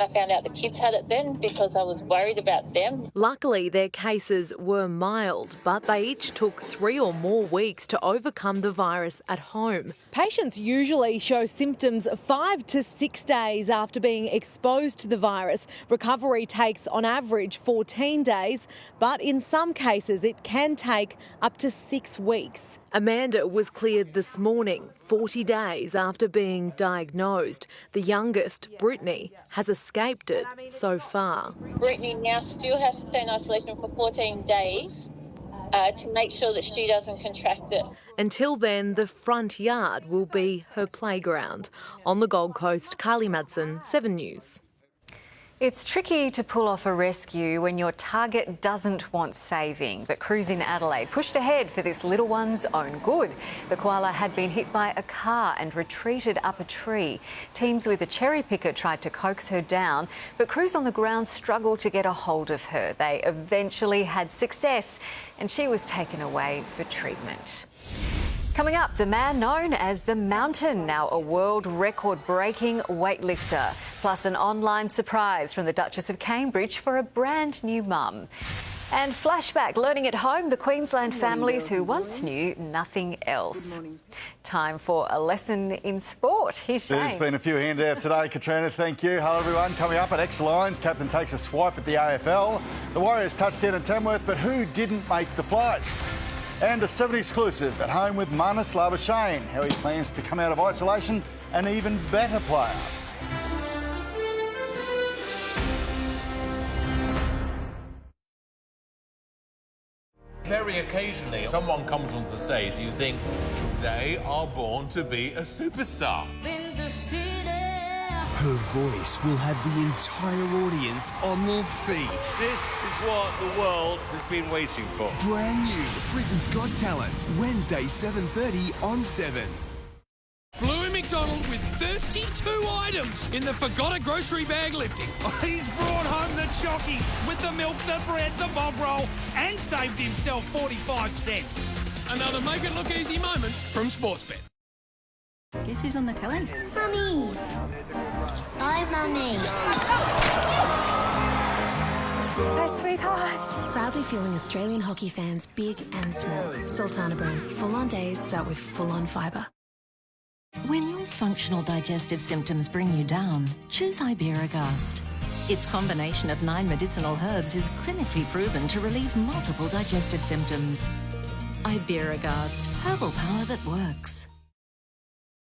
I found out the kids had it then, because I was worried about them. Luckily, their cases were mild, but they each took 3 or more weeks to overcome the virus at home. Patients usually show symptoms 5 to 6 days after being exposed to the virus. Recovery takes, on average, 14 days, but in some cases it can take up to 6 weeks. Amanda was cleared this morning, 40 days after being diagnosed. The youngest, Brittany, has escaped it so far. Brittany now still has to stay in isolation for 14 days to make sure that she doesn't contract it. Until then, the front yard will be her playground. On the Gold Coast, Carly Madsen, 7 News. It's tricky to pull off a rescue when your target doesn't want saving, but crews in Adelaide pushed ahead for this little one's own good. The koala had been hit by a car and retreated up a tree. Teams with a cherry picker tried to coax her down, but crews on the ground struggled to get a hold of her. They eventually had success and she was taken away for treatment. Coming up, the man known as the Mountain, now a world record-breaking weightlifter, plus an online surprise from the Duchess of Cambridge for a brand new mum. And flashback, learning at home, the Queensland families who once knew nothing else. Time for a lesson in sport. Here's Shane. There's been a few handouts today, Katrina, thank you. Hello everyone, coming up at X-Lines, captain takes a swipe at the AFL. The Warriors touched down at Tamworth, but who didn't make the flight? And a 7 exclusive at home with Marnus Labuschagne, how he plans to come out of isolation an even better player. Very occasionally, someone comes onto the stage and you think they are born to be a superstar. Her voice will have the entire audience on their feet. This is what the world has been waiting for. Brand new Britain's Got Talent, Wednesday 7:30 on 7. Bluey McDonald with 32 items in the Forgot a Grocery bag lifting. He's brought home the chockies with the milk, the bread, the bog roll, and saved himself 45 cents. Another make it look easy moment from Sportsbet. Guess who's on the telly? Mummy. Hi, Mummy. Hi, sweetheart. Proudly fueling Australian hockey fans, big and small. Sultana brand. Full-on days start with full-on fibre. When your functional digestive symptoms bring you down, choose Iberogast. Its combination of 9 medicinal herbs is clinically proven to relieve multiple digestive symptoms. Iberogast, herbal power that works.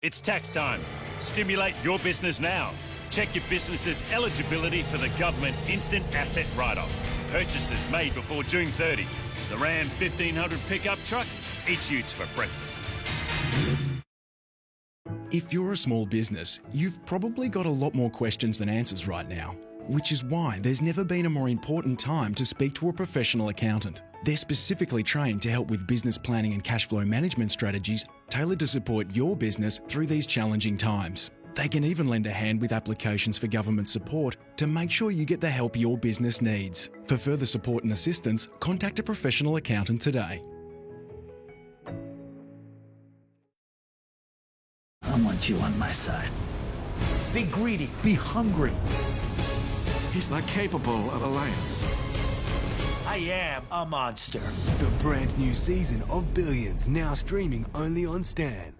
It's tax time. Stimulate your business now. Check your business's eligibility for the government instant asset write-off. Purchases made before June 30. The Ram 1500 pickup truck, eats utes for breakfast. If you're a small business, you've probably got a lot more questions than answers right now, which is why there's never been a more important time to speak to a professional accountant. They're specifically trained to help with business planning and cash flow management strategies tailored to support your business through these challenging times. They can even lend a hand with applications for government support to make sure you get the help your business needs. For further support and assistance, contact a professional accountant today. I want you on my side. Be greedy, be hungry. He's not capable of alliance. I am a monster. The brand new season of Billions, now streaming only on Stan.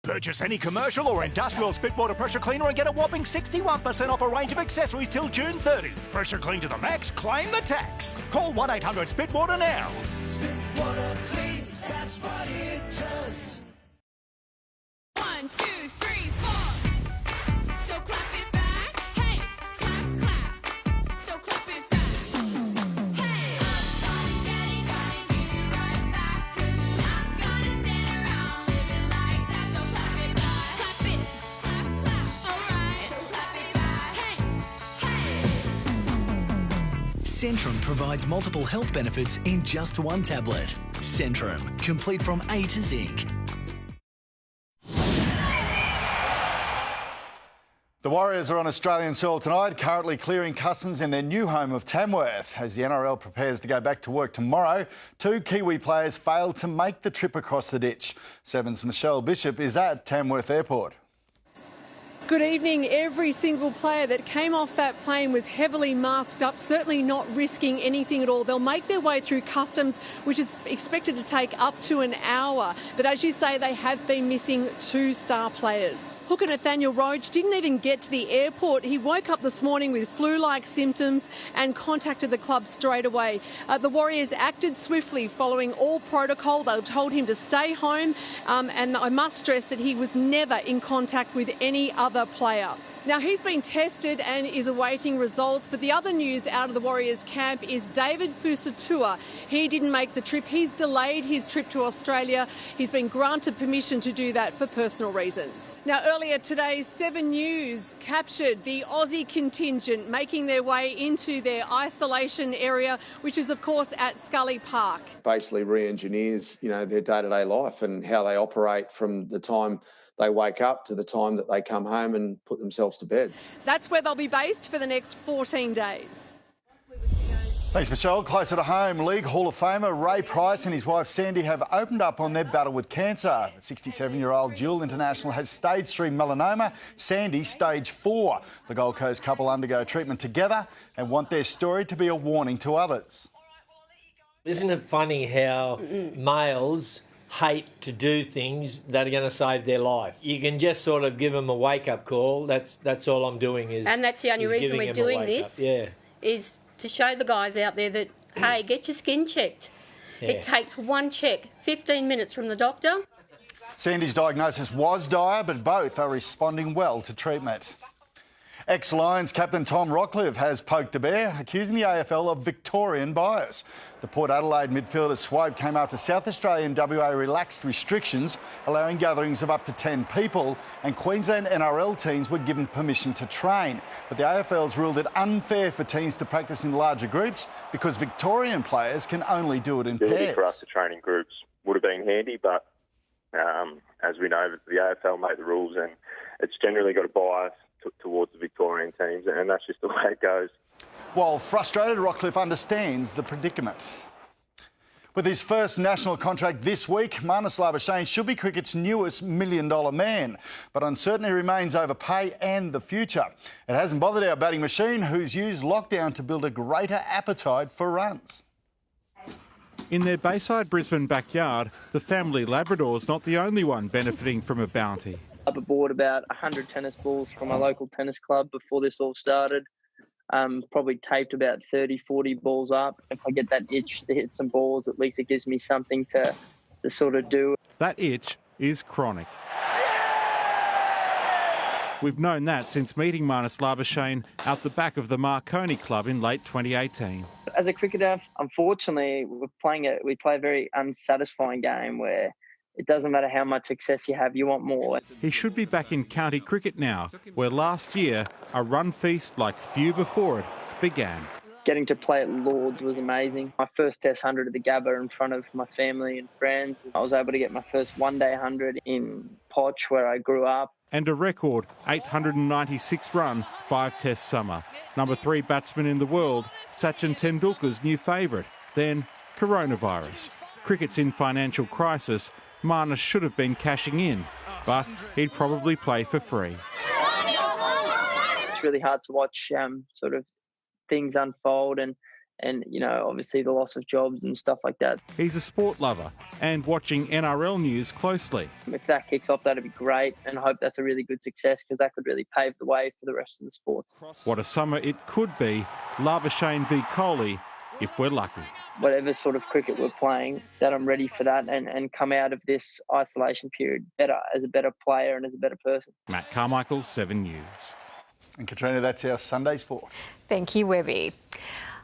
Purchase any commercial or industrial spit water pressure cleaner and get a whopping 61% off a range of accessories till June 30. Pressure clean to the max, claim the tax. Call 1-800-SPIT-WATER now. Spitwater cleans, that's what it does. 1, 2, 3, 4. So clap it back. Hey, clap, clap. So clap it back. Hey, Centrum provides multiple health benefits in just one tablet. Centrum, complete from A to Zinc. The Warriors are on Australian soil tonight, currently clearing customs in their new home of Tamworth. As the NRL prepares to go back to work tomorrow, 2 Kiwi players failed to make the trip across the ditch. Seven's Michelle Bishop is at Tamworth Airport. Good evening. Every single player that came off that plane was heavily masked up, certainly not risking anything at all. They'll make their way through customs, which is expected to take up to an hour. But as you say, they have been missing 2 star players. Hooker Nathaniel Roach didn't even get to the airport. He woke up this morning with flu-like symptoms and contacted the club straight away. The Warriors acted swiftly following all protocol. They told him to stay home, and I must stress that he was never in contact with any other player. Now, he's been tested and is awaiting results, but the other news out of the Warriors camp is David Fusatua. He didn't make the trip. He's delayed his trip to Australia. He's been granted permission to do that for personal reasons. Now, earlier today, 7 News captured the Aussie contingent making their way into their isolation area, which is, of course, at Scully Park. Basically re-engineers, their day-to-day life and how they operate from the time they wake up to the time that they come home and put themselves to bed. That's where they'll be based for the next 14 days. Thanks, Michelle. Closer to home, League Hall of Famer Ray Price and his wife Sandy have opened up on their battle with cancer. The 67-year-old dual international has stage 3 melanoma, Sandy stage 4. The Gold Coast couple undergo treatment together and want their story to be a warning to others. Isn't it funny how males hate to do things that are going to save their life? You can just sort of give them a wake-up call. That's all I'm doing is. And that's the only reason we're doing this. Yeah. Is to show the guys out there that, hey, get your skin checked. Yeah. It takes 1 check, 15 minutes from the doctor. Sandy's diagnosis was dire, but both are responding well to treatment. Ex-Lions captain Tom Rockliff has poked the bear, accusing the AFL of Victorian bias. The Port Adelaide midfielder's swope came after South Australia and WA relaxed restrictions, allowing gatherings of up to 10 people, and Queensland NRL teams were given permission to train. But the AFL's ruled it unfair for teams to practice in larger groups because Victorian players can only do it in pairs. For us to train in groups would have been handy, but as we know, the AFL made the rules and it's generally got a bias towards the Victorian teams, and that's just the way it goes. While frustrated, Rockliff understands the predicament. With his first national contract this week, Marnus Labuschagne should be cricket's newest million-dollar man. But uncertainty remains over pay and the future. It hasn't bothered our batting machine, who's used lockdown to build a greater appetite for runs. In their Bayside Brisbane backyard, the family Labrador's not the only one benefiting from a bounty. I bought about 100 tennis balls from my local tennis club before this all started. Probably taped about 30, 40 balls up. If I get that itch to hit some balls, at least it gives me something to sort of do. That itch is chronic. We've known that since meeting Marnus Labuschagne out the back of the Marconi Club in late 2018. As a cricketer, unfortunately, we play a very unsatisfying game where it doesn't matter how much success you have, you want more. He should be back in county cricket now, where last year a run feast like few before it began. Getting to play at Lords was amazing. My first Test 100 at the Gabba in front of my family and friends. I was able to get my first one-day 100 in Poch, where I grew up. And a record 896-run 5-Test summer. Number 3 batsman in the world, Sachin Tendulkar's new favourite. Then coronavirus. Cricket's in financial crisis. Marnus should have been cashing in, but he'd probably play for free. It's really hard to watch sort of things unfold and obviously the loss of jobs and stuff like that. He's a sport lover and watching NRL news closely. If that kicks off, that'd be great, and I hope that's a really good success because that could really pave the way for the rest of the sport. What a summer it could be, Labuschagne v Kohli, if we're lucky. Whatever sort of cricket we're playing, that I'm ready for that and come out of this isolation period better, as a better player and as a better person. Matt Carmichael, 7 News. And Katrina, that's our Sunday sport. Thank you, Webby.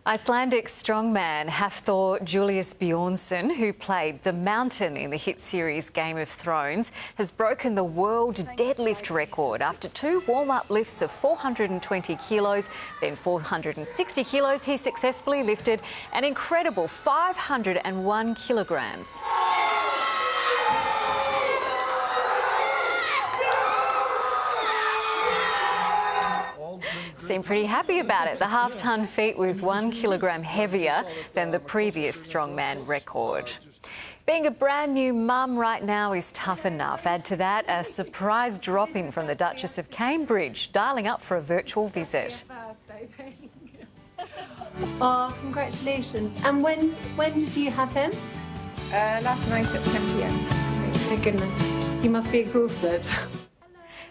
Icelandic strongman Hafthor Julius Bjornsson, who played the Mountain in the hit series Game of Thrones, has broken the world deadlift record after 2 warm-up lifts of 420 kilos, then 460 kilos. He successfully lifted an incredible 501 kilograms. Seemed pretty happy about it. The half-ton feat was 1 kilogram heavier than the previous strongman record. Being a brand new mum right now is tough enough. Add to that a surprise drop-in from the Duchess of Cambridge, dialling up for a virtual visit. Oh, congratulations. And when did you have him? Last night at 10 p.m. My goodness, you must be exhausted.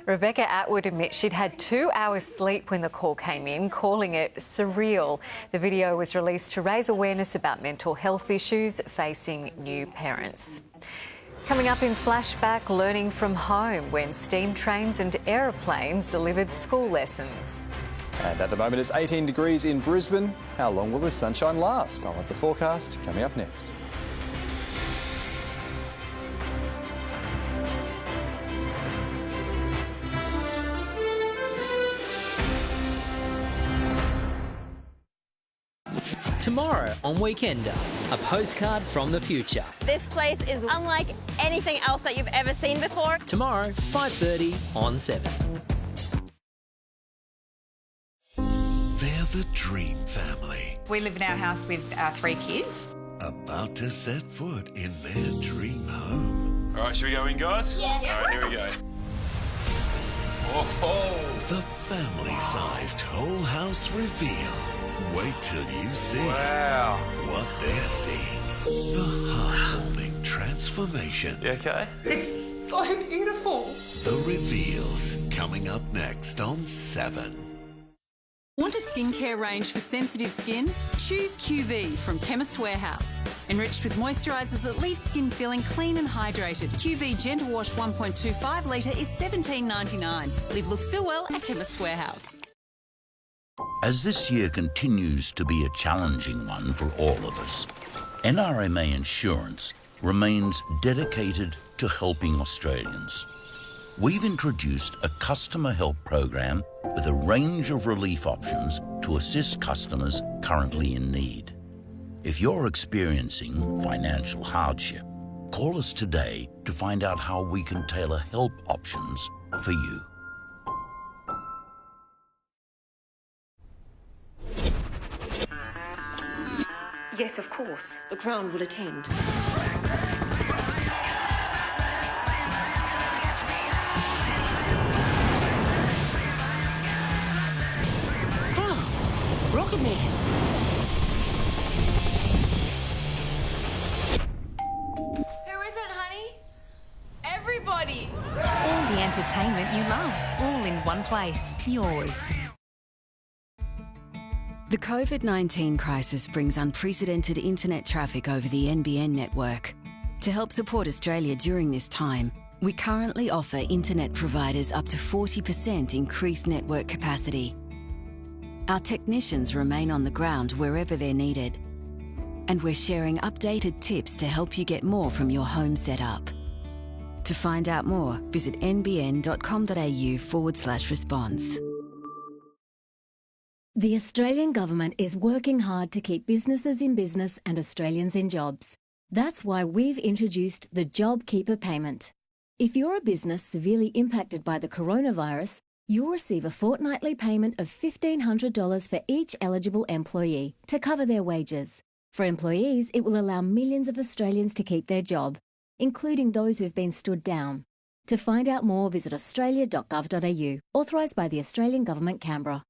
Rebecca Atwood admits she'd had 2 hours sleep when the call came in, calling it surreal. The video was released to raise awareness about mental health issues facing new parents. Coming up in Flashback, learning from home when steam trains and aeroplanes delivered school lessons. And at the moment it's 18 degrees in Brisbane. How long will the sunshine last? I'll have the forecast coming up next. Tomorrow on Weekender, a postcard from the future. This place is unlike anything else that you've ever seen before. Tomorrow, 5:30 on 7. They're the dream family. We live in our house with our 3 kids. About to set foot in their dream home. All right, should we go in, guys? Yeah. All right, here we go. Oh, The family-sized whole house reveal. Wait till you see what they're seeing. The heartwarming transformation. You okay? It's so beautiful. The reveals coming up next on 7. Want a skincare range for sensitive skin? Choose QV from Chemist Warehouse. Enriched with moisturisers that leave skin feeling clean and hydrated. QV Gentle Wash 1.25 litre is $17.99. Live, look, feel well at Chemist Warehouse. As this year continues to be a challenging one for all of us, NRMA Insurance remains dedicated to helping Australians. We've introduced a customer help program with a range of relief options to assist customers currently in need. If you're experiencing financial hardship, call us today to find out how we can tailor help options for you. Yes, of course. The Crown will attend. Oh, Rocket Man. Who is it, honey? Everybody! All the entertainment you love, all in one place. Yours. The COVID-19 crisis brings unprecedented internet traffic over the NBN network. To help support Australia during this time, we currently offer internet providers up to 40% increased network capacity. Our technicians remain on the ground wherever they're needed. And we're sharing updated tips to help you get more from your home setup. To find out more, visit nbn.com.au/response. The Australian Government is working hard to keep businesses in business and Australians in jobs. That's why we've introduced the JobKeeper payment. If you're a business severely impacted by the coronavirus, you'll receive a fortnightly payment of $1,500 for each eligible employee to cover their wages. For employees, it will allow millions of Australians to keep their job, including those who've been stood down. To find out more, visit australia.gov.au, authorised by the Australian Government, Canberra.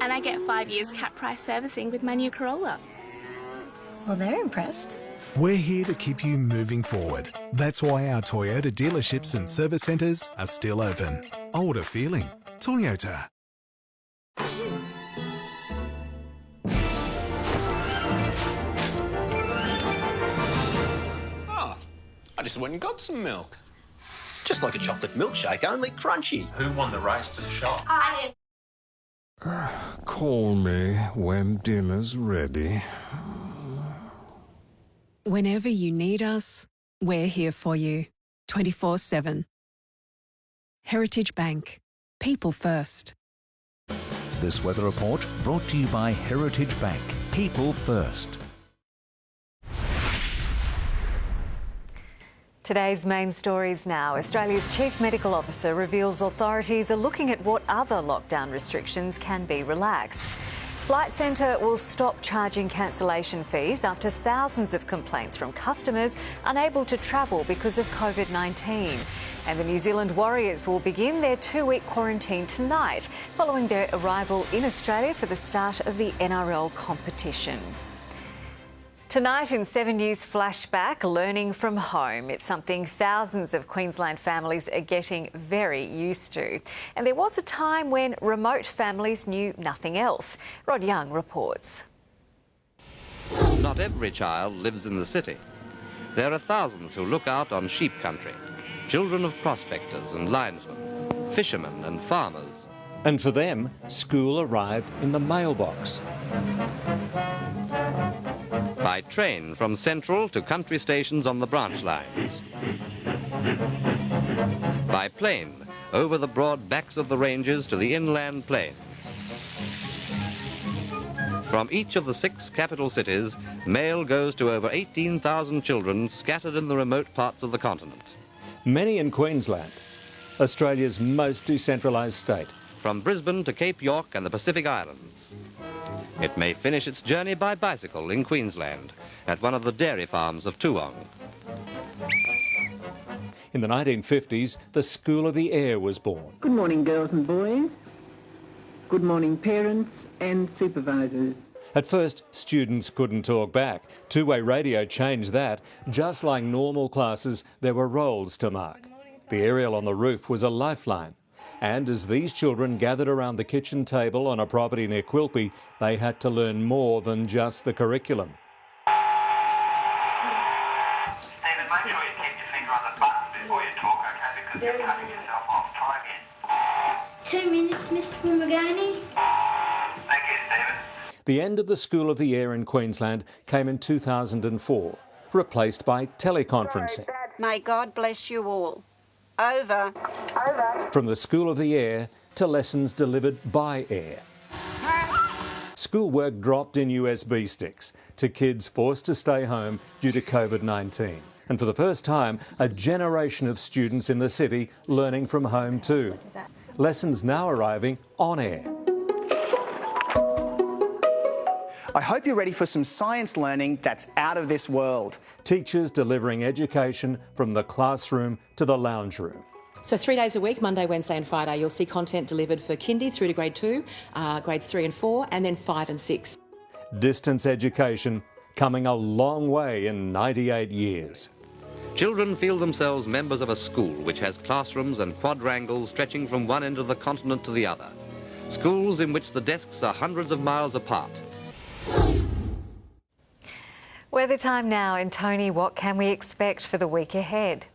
And I get 5 years cap price servicing with my new Corolla. Well, they're impressed. We're here to keep you moving forward. That's why our Toyota dealerships and service centres are still open. Older feeling. Toyota. Oh, I just went and got some milk. Just like a chocolate milkshake, only crunchy. Who won the race to the shop? I did. Call me when dinner's ready. Whenever you need us, we're here for you, 24/7. Heritage Bank. People first. This weather report brought to you by Heritage Bank. People first. Today's main stories now. Australia's Chief Medical Officer reveals authorities are looking at what other lockdown restrictions can be relaxed. Flight Centre will stop charging cancellation fees after thousands of complaints from customers unable to travel because of COVID-19. And the New Zealand Warriors will begin their 2-week quarantine tonight, following their arrival in Australia for the start of the NRL competition. Tonight in 7 News Flashback, learning from home. It's something thousands of Queensland families are getting very used to. And there was a time when remote families knew nothing else. Rod Young reports. Not every child lives in the city. There are thousands who look out on sheep country, children of prospectors and linesmen, fishermen and farmers. And for them, school arrived in the mailbox. By train from central to country stations on the branch lines. By plane over the broad backs of the ranges to the inland plains. From each of the 6 capital cities, mail goes to over 18,000 children scattered in the remote parts of the continent. Many in Queensland, Australia's most decentralised state. From Brisbane to Cape York and the Pacific Islands. It may finish its journey by bicycle in Queensland at one of the dairy farms of Toowong. In the 1950s, the School of the Air was born. Good morning, girls and boys. Good morning, parents and supervisors. At first, students couldn't talk back. Two-way radio changed that. Just like normal classes, there were roles to mark. The aerial on the roof was a lifeline. And as these children gathered around the kitchen table on a property near Quilpie, they had to learn more than just the curriculum. Stephen, make sure you keep your finger on the button before you talk, okay? Because you're cutting yourself off. Try again. 2 minutes, Mr. Fumagani. Thank you, Stephen. The end of the School of the Air in Queensland came in 2004, replaced by teleconferencing. May God bless you all. Over. From the School of the Air to lessons delivered by air. Schoolwork dropped in USB sticks to kids forced to stay home due to COVID-19. And for the first time, a generation of students in the city learning from home too. Lessons now arriving on air. I hope you're ready for some science learning that's out of this world. Teachers delivering education from the classroom to the lounge room. So 3 days a week, Monday, Wednesday and Friday, you'll see content delivered for kindy through to grade 2, grades 3 and 4, and then 5 and 6. Distance education coming a long way in 98 years. Children feel themselves members of a school which has classrooms and quadrangles stretching from one end of the continent to the other. Schools in which the desks are hundreds of miles apart. Weather time now, and Tony, what can we expect for the week ahead?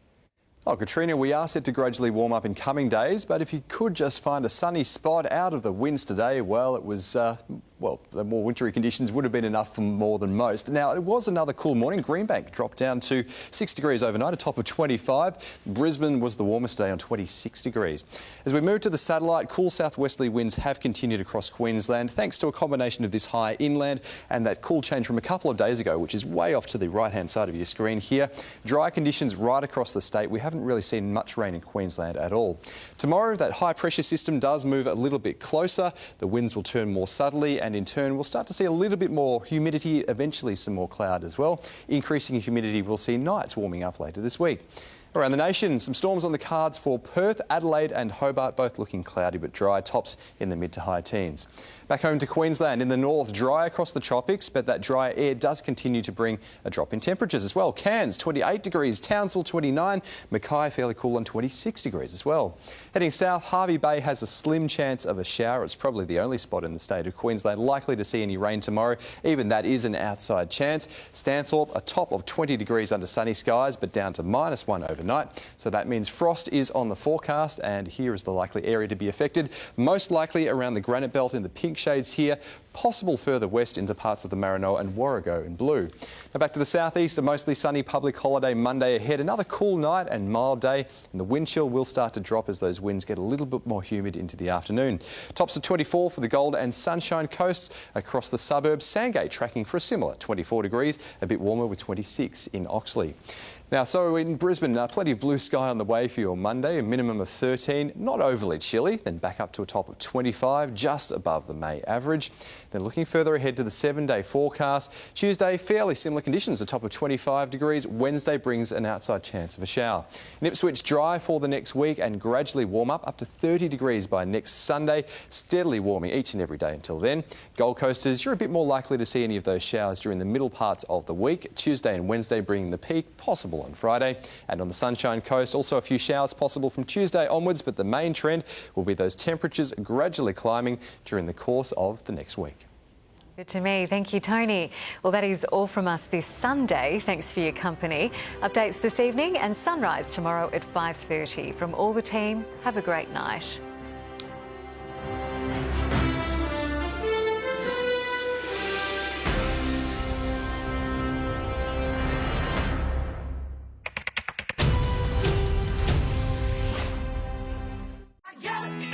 Oh, Katrina, we are set to gradually warm up in coming days, but if you could just find a sunny spot out of the winds today, well, it was, the more wintry conditions would have been enough for more than most. Now, it was another cool morning. Greenbank dropped down to 6 degrees overnight, a top of 25. Brisbane was the warmest day on 26 degrees. As we move to the satellite, cool southwesterly winds have continued across Queensland, thanks to a combination of this high inland and that cool change from a couple of days ago, which is way off to the right-hand side of your screen here. Dry conditions right across the state. We haven't really seen much rain in Queensland at all. Tomorrow, that high pressure system does move a little bit closer. The winds will turn more southerly, and in turn we'll start to see a little bit more humidity, eventually some more cloud as well. Increasing humidity, we'll see nights warming up later this week. Around the nation, some storms on the cards for Perth, Adelaide and Hobart, both looking cloudy but dry, tops in the mid to high teens. Back home to Queensland, in the north, dry across the tropics, but that dry air does continue to bring a drop in temperatures as well. Cairns, 28 degrees, Townsville, 29, Mackay, fairly cool on 26 degrees as well. Heading south, Hervey Bay has a slim chance of a shower. It's probably the only spot in the state of Queensland likely to see any rain tomorrow. Even that is an outside chance. Stanthorpe, a top of 20 degrees under sunny skies, but down to -1 overnight. overnight. So that means frost is on the forecast, and here is the likely area to be affected. Most likely around the granite belt in the pink shades here, possible further west into parts of the Maranoa and Warrego in blue. Now back to the southeast, a mostly sunny public holiday Monday ahead. Another cool night and mild day, and the wind chill will start to drop as those winds get a little bit more humid into the afternoon. Tops of 24 for the Gold and Sunshine Coasts. Across the suburbs, Sandgate tracking for a similar 24 degrees, a bit warmer with 26 in Oxley. Now, so in Brisbane, plenty of blue sky on the way for your Monday, a minimum of 13, not overly chilly, then back up to a top of 25, just above the May average. Then looking further ahead to the 7-day forecast, Tuesday, fairly similar conditions, a top of 25 degrees. Wednesday brings an outside chance of a shower. In Ipswich, dry for the next week and gradually warm up to 30 degrees by next Sunday, steadily warming each and every day until then. Gold Coasters, you're a bit more likely to see any of those showers during the middle parts of the week. Tuesday and Wednesday bringing the peak, possible on Friday. And on the Sunshine Coast, also a few showers possible from Tuesday onwards, but the main trend will be those temperatures gradually climbing during the course of the next week. Good to me. Thank you, Tony. Well, that is all from us this Sunday. Thanks for your company. Updates this evening and sunrise tomorrow at 5:30. From all the team, have a great night. Just